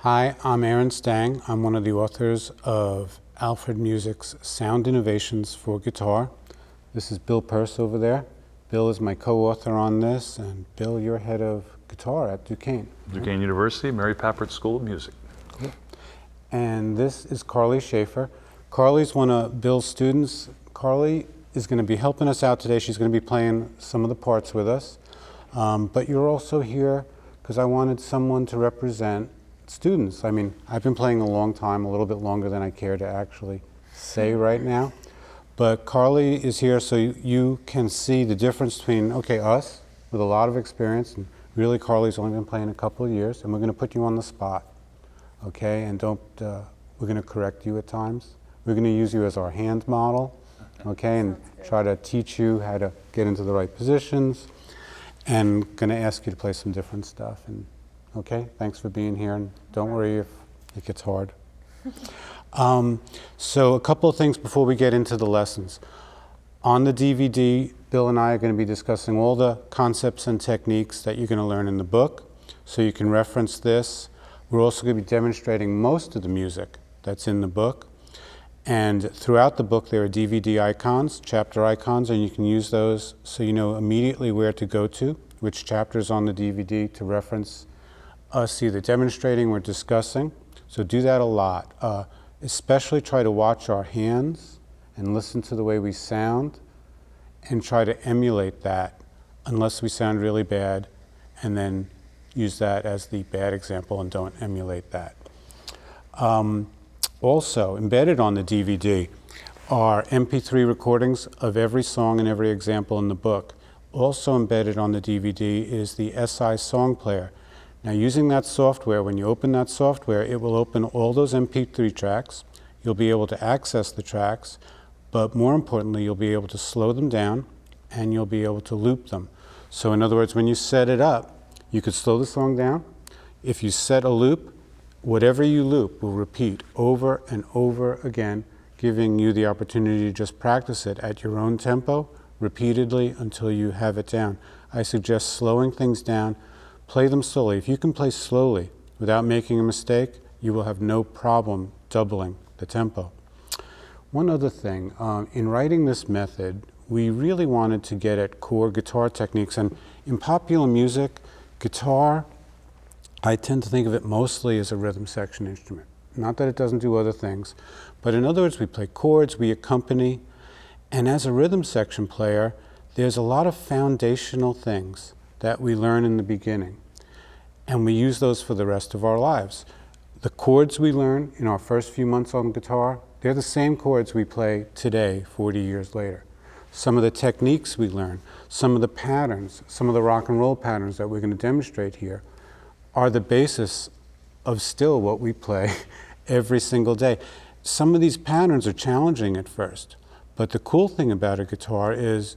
Hi, I'm Aaron Stang. I'm one of the authors of Alfred Music's Sound Innovations for Guitar. This is Bill Peirce over there. Bill is my co-author on this, and Bill, you're head of guitar at Duquesne. Duquesne University, Mary Papert School of Music. Cool. And this is Carly Schaefer. Carly's one of Bill's students. Carly is going to be helping us out today. She's going to be playing some of the parts with us. But you're also here because I wanted someone to represent students. I mean, I've been playing a long time, a little bit longer than I care to actually say right now. But Carly is here so you can see the difference between, okay, us with a lot of experience, and really Carly's only been playing a couple of years, and we're going to put you on the spot, okay? And we're going to correct you at times. We're going to use you as our hand model, okay? And try to teach you how to get into the right positions, and going to ask you to play some different stuff. And okay, thanks for being here, and don't worry if it gets hard. So a couple of things before we get into the lessons. On the DVD, Bill and I are going to be discussing all the concepts and techniques that you're going to learn in the book, so you can reference this. We're also going to be demonstrating most of the music that's in the book. And throughout the book, there are DVD icons, chapter icons, and you can use those so you know immediately where to go to, which chapters on the DVD to reference us either demonstrating or discussing. So do that a lot. Especially try to watch our hands and listen to the way we sound and try to emulate that unless we sound really bad, and then use that as the bad example and don't emulate that. Also, embedded on the DVD are MP3 recordings of every song and every example in the book. Also embedded on the DVD is the SI song player. Now, using that software, when you open that software, it will open all those MP3 tracks. You'll be able to access the tracks, but more importantly, you'll be able to slow them down and you'll be able to loop them. So in other words, when you set it up, you could slow the song down. If you set a loop, whatever you loop will repeat over and over again, giving you the opportunity to just practice it at your own tempo, repeatedly until you have it down. I suggest slowing things down. Play them slowly. If you can play slowly without making a mistake, you will have no problem doubling the tempo. One other thing, in writing this method, we really wanted to get at core guitar techniques. And in popular music, guitar, I tend to think of it mostly as a rhythm section instrument. Not that it doesn't do other things, but in other words, we play chords, we accompany, and as a rhythm section player, there's a lot of foundational things that we learn in the beginning, and we use those for the rest of our lives. The chords we learn in our first few months on guitar, they're the same chords we play today, 40 years later. Some of the techniques we learn, some of the patterns, some of the rock and roll patterns that we're going to demonstrate here are the basis of still what we play every single day. Some of these patterns are challenging at first, but the cool thing about a guitar is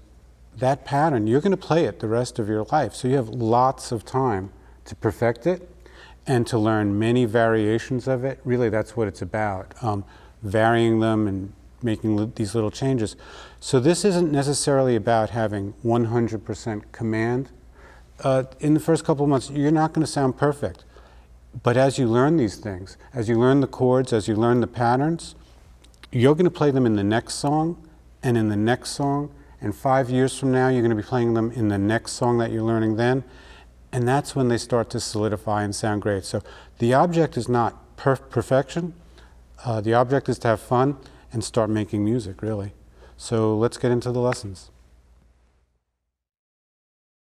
that pattern, you're going to play it the rest of your life. So you have lots of time to perfect it and to learn many variations of it. Really, that's what it's about, varying them and making these little changes. So this isn't necessarily about having 100% command. In the first couple of months, you're not going to sound perfect. But as you learn these things, as you learn the chords, as you learn the patterns, you're going to play them in the next song and in the next song. And 5 years from now, you're going to be playing them in the next song that you're learning then. And that's when they start to solidify and sound great. So the object is not perfection. The object is to have fun and start making music, really. So let's get into the lessons.